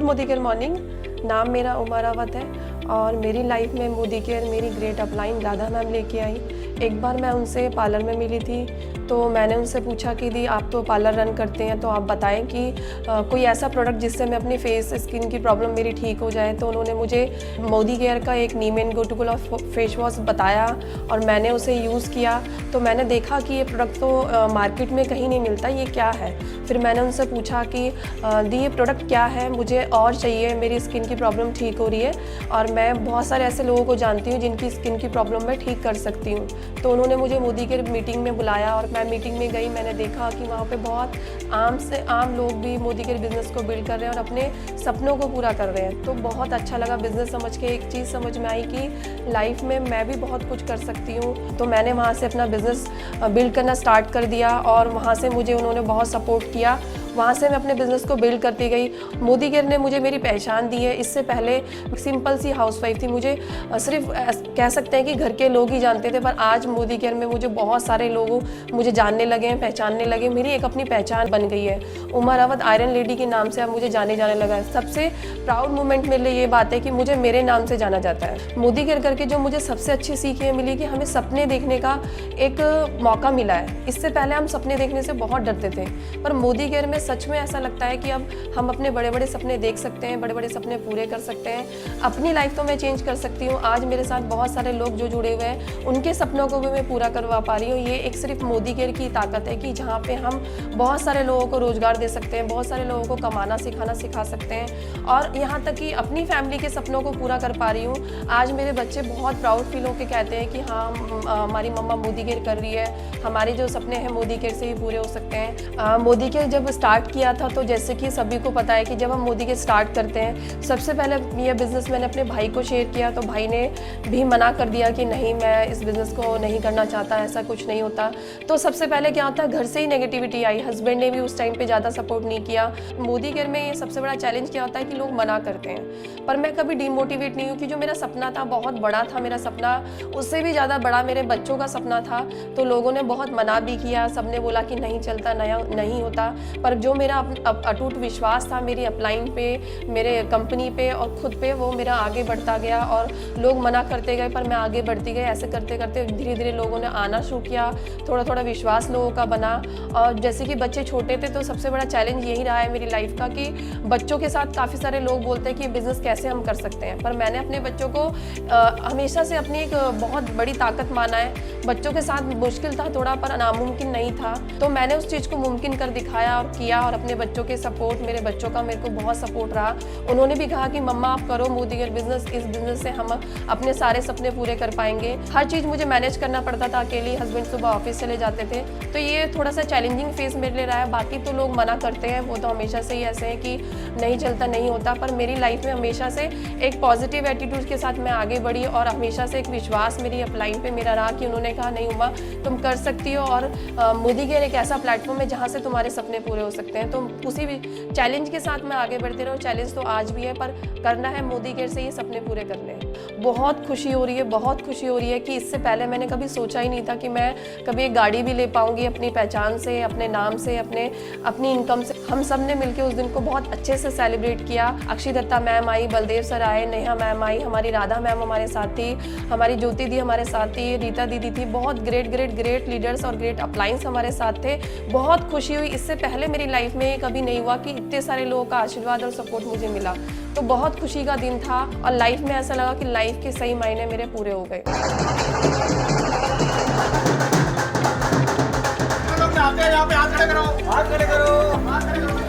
Modi care morning. नाम मेरा उमा रावत है और मेरी लाइफ में मोदी केयर मेरी ग्रेट अपलाइन राधा मैम लेके आई। एक बार मैं उनसे पार्लर में मिली थी तो मैंने उनसे पूछा कि दी आप तो पार्लर रन करते हैं तो आप बताएं कि कोई ऐसा प्रोडक्ट जिससे मैं अपनी फेस स्किन की प्रॉब्लम मेरी ठीक हो जाए। तो उन्होंने मुझे मोदी केयर का एक नीम एंड गोटूगोला फेस वॉश बताया और मैंने उसे यूज़ किया तो मैंने देखा कि ये प्रोडक्ट तो मार्केट में कहीं नहीं मिलता, ये क्या है। फिर मैंने उनसे पूछा कि दी ये प्रोडक्ट क्या है, मुझे और चाहिए, मेरी स्किन की प्रॉब्लम ठीक हो रही है और मैं बहुत सारे ऐसे लोगों को जानती हूँ जिनकी स्किन की प्रॉब्लम मैं ठीक कर सकती हूँ। तो उन्होंने मुझे मोदी केयर मीटिंग में बुलाया और मैं मीटिंग में गई। मैंने देखा कि वहाँ पे बहुत आम से आम लोग भी मोदी केयर बिज़नेस को बिल्ड कर रहे हैं और अपने सपनों को पूरा कर रहे हैं। तो बहुत अच्छा लगा बिज़नेस समझ के। एक चीज़ समझ में आई कि लाइफ में मैं भी बहुत कुछ कर सकती हूँ। तो मैंने वहाँ से अपना बिज़नेस बिल्ड करना स्टार्ट कर दिया और वहाँ से मुझे उन्होंने बहुत सपोर्ट किया। वहाँ से मैं अपने बिज़नेस को बिल्ड करती गई। मोदी केयर ने मुझे मेरी पहचान दी है। इससे पहले सिंपल सी हाउसवाइफ थी, मुझे सिर्फ कह सकते हैं कि घर के लोग ही जानते थे, पर आज मोदी केयर में मुझे बहुत सारे लोग मुझे जानने लगे हैं, पहचानने लगे। मेरी एक अपनी पहचान बन गई है। उमा रावत आयरन लेडी के नाम से अब मुझे जाने लगा है। सबसे प्राउड मोमेंट मेरे लिए ये बात है कि मुझे मेरे नाम से जाना जाता है। मोदी केयर करके जो मुझे सबसे अच्छी सीख ये मिली कि हमें सपने देखने का एक मौका मिला है। इससे पहले हम सपने देखने से बहुत डरते थे, पर मोदी केयर में सच में ऐसा लगता है कि अब हम अपने बड़े बड़े सपने देख सकते हैं, बड़े बड़े सपने पूरे कर सकते हैं। अपनी लाइफ तो मैं चेंज कर सकती हूँ। आज मेरे साथ बहुत सारे लोग जो जुड़े हुए हैं, उनके सपनों को भी मैं पूरा करवा पा रही हूँ। ये एक सिर्फ मोदी केयर की ताकत है कि जहाँ पे हम बहुत सारे लोगों को रोजगार दे सकते हैं, बहुत सारे लोगों को कमाना सिखा सकते हैं और यहाँ तक कि अपनी फैमिली के सपनों को पूरा कर पा रही हूँ। आज मेरे बच्चे बहुत प्राउड फील होकर कहते हैं कि हाँ हमारी मम्मा मोदी केयर कर रही है, हमारे जो सपने हैं मोदी केयर से ही पूरे हो सकते हैं। मोदी केयर जब स्टार्ट किया था तो जैसे कि सभी को पता है कि जब हम मोदी केयर स्टार्ट करते हैं, सबसे पहले ये बिज़नेस मैंने अपने भाई को शेयर किया तो भाई ने भी मना कर दिया कि नहीं, मैं इस बिज़नेस को नहीं करना चाहता, ऐसा कुछ नहीं होता। तो सबसे पहले क्या होता है, घर से ही नेगेटिविटी आई। हस्बैंड ने भी उस टाइम पे ज़्यादा सपोर्ट नहीं किया। मोदी केयर में ये सबसे बड़ा चैलेंज क्या होता है कि लोग मना करते हैं, पर मैं कभी डिमोटिवेट नहीं हूँ कि जो मेरा सपना था बहुत बड़ा था, मेरा सपना उससे भी ज़्यादा बड़ा मेरे बच्चों का सपना था। तो लोगों ने बहुत मना भी किया, सबने बोला कि नहीं चलता, नया नहीं होता, पर जो मेरा अटूट विश्वास था मेरी अपलाइन पे, मेरे कंपनी पे और खुद पे, वो मेरा आगे बढ़ता गया और लोग मना करते गए पर मैं आगे बढ़ती गई। ऐसे करते करते धीरे धीरे लोगों ने आना शुरू किया, थोड़ा थोड़ा विश्वास लोगों का बना। और जैसे कि बच्चे छोटे थे तो सबसे बड़ा चैलेंज यही रहा है मेरी लाइफ का कि बच्चों के साथ काफ़ी सारे लोग बोलते हैं कि बिज़नेस कैसे हम कर सकते हैं, पर मैंने अपने बच्चों को हमेशा से अपनी एक बहुत बड़ी ताकत माना है। बच्चों के साथ मुश्किल था थोड़ा, पर नामुमकिन नहीं था। तो मैंने उस चीज़ को मुमकिन कर दिखाया और किया और अपने बच्चों के सपोर्ट, मेरे बच्चों का मेरे को बहुत सपोर्ट रहा। उन्होंने भी कहा कि मम्मा आप करो मोदी केयर बिज़नेस, इस बिज़नेस से हम अपने सारे सपने पूरे कर पाएंगे। हर चीज़ मुझे मैनेज करना पड़ता था अकेली, हस्बैंड सुबह ऑफिस चले जाते थे, तो ये थोड़ा सा चैलेंजिंग फेस मेरे लिए रहा है। बाकी तो लोग मना करते हैं, वो तो हमेशा से ही ऐसे हैं कि नहीं चलता, नहीं होता, पर मेरी लाइफ में हमेशा से एक पॉजिटिव एटीट्यूड के साथ मैं आगे बढ़ी और हमेशा से एक विश्वास मेरी अपलाइन पे मेरा रहा कि उन्होंने कहा नहीं उमा तुम कर सकती हो और मोदी केयर एक ऐसा प्लेटफॉर्म है जहाँ से तुम्हारे सपने पूरे हो सकते हैं। तो उसी भी चैलेंज के साथ मैं आगे बढ़ती रहूँ। चैलेंज तो आज भी है, पर करना है मोदी केयर से ही सपने पूरे करने हैं। बहुत खुशी हो रही है, बहुत खुशी हो रही है कि इससे पहले मैंने कभी सोचा ही नहीं था कि मैं कभी एक गाड़ी भी ले पाऊंगी अपनी पहचान से, अपने नाम से, अपनी इनकम से। हम सब ने मिलकर उस दिन को बहुत अच्छे से सेलिब्रेट किया। अक्षय दत्ता मैम आई, बलदेव सर आए, नेहा मैम आई, हमारी राधा मैम हमारे साथ थी, हमारी ज्योति दी हमारे साथ थी, रीता दीदी थी। बहुत ग्रेट लीडर्स और ग्रेट अपलाइंस हमारे साथ थे। बहुत खुशी हुई। इससे पहले मेरी लाइफ में कभी नहीं हुआ कि इतने सारे लोगों का आशीर्वाद और सपोर्ट मुझे मिला। तो बहुत खुशी का दिन था और लाइफ में ऐसा लगा कि लाइफ के सही मायने मेरे पूरे हो गए। यहाँ पे हाथ खड़े करो, हाथ खड़े करो, हाथ खड़े करो।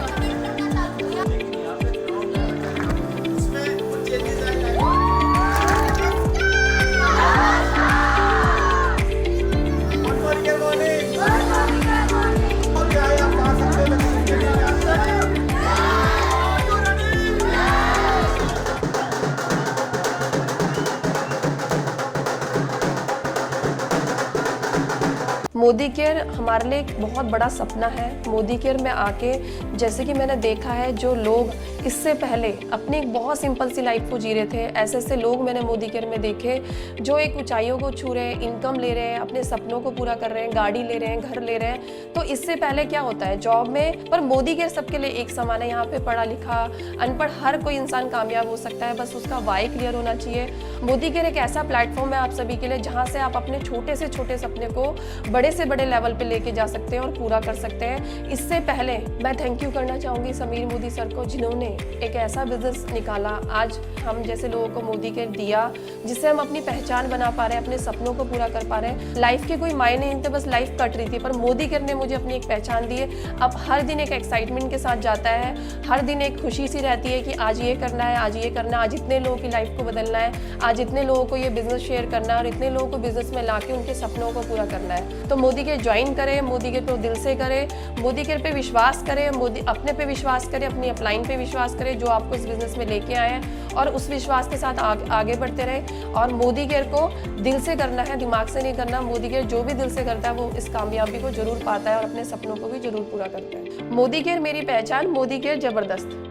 मोदी केयर हमारे लिए एक बहुत बड़ा सपना है। मोदी केयर में आके जैसे कि मैंने देखा है जो लोग इससे पहले अपनी एक बहुत सिंपल सी लाइफ को जी रहे थे। ऐसे ऐसे लोग मैंने मोदी केयर में देखे जो एक ऊंचाइयों को छू रहे हैं, इनकम ले रहे हैं, अपने सपनों को पूरा कर रहे हैं, गाड़ी ले रहे हैं, घर ले रहे हैं। तो इससे पहले क्या होता है जॉब में, पर मोदी केयर सबके लिए एक समान है। यहाँ पे पढ़ा लिखा अनपढ़ हर कोई इंसान कामयाब हो सकता है, बस उसका वाई क्लियर होना चाहिए। मोदी केयर एक ऐसा प्लेटफॉर्म है आप सभी के लिए जहाँ से आप अपने छोटे से छोटे सपने को बड़े से बड़े लेवल पे लेके जा सकते हैं और पूरा कर सकते हैं। इससे पहले मैं थैंक यू करना चाहूँगी समीर मोदी सर को, जिन्होंने एक ऐसा बिजनेस निकाला, आज हम जैसे लोगों को मोदी केयर दिया, जिससे हम अपनी पहचान बना पा रहे हैं, अपने सपनों को पूरा कर पा रहे हैं। लाइफ के कोई मायने नहीं थे, बस लाइफ कट रही थी, पर मोदी केयर ने मुझे अपनी एक पहचान दी है। अब हर दिन एक एक्साइटमेंट के साथ जाता है, हर दिन एक खुशी सी रहती है कि आज ये करना है, आज ये करना है, आज इतने लोगों की लाइफ को बदलना है, आज इतने लोगों को ये बिजनेस शेयर करना है और इतने लोगों को बिजनेस में ला के उनके सपनों को पूरा करना है। तो मोदी केयर ज्वाइन करें, मोदी केयर को दिल से करें, मोदी केयर पे विश्वास करें, मोदी अपने पे विश्वास करें, अपनी अपलाइन पे विश्वास करें जो आपको इस बिजनेस में लेके आए हैं, और उस विश्वास के साथ आगे बढ़ते रहे। और मोदी केयर को दिल से करना है, दिमाग से नहीं करना। मोदी केयर जो भी दिल से करता है वो इस कामयाबी को जरूर पाता है और अपने सपनों को भी जरूर पूरा करता है। मोदी केयर मेरी पहचान, मोदी केयर जबरदस्त।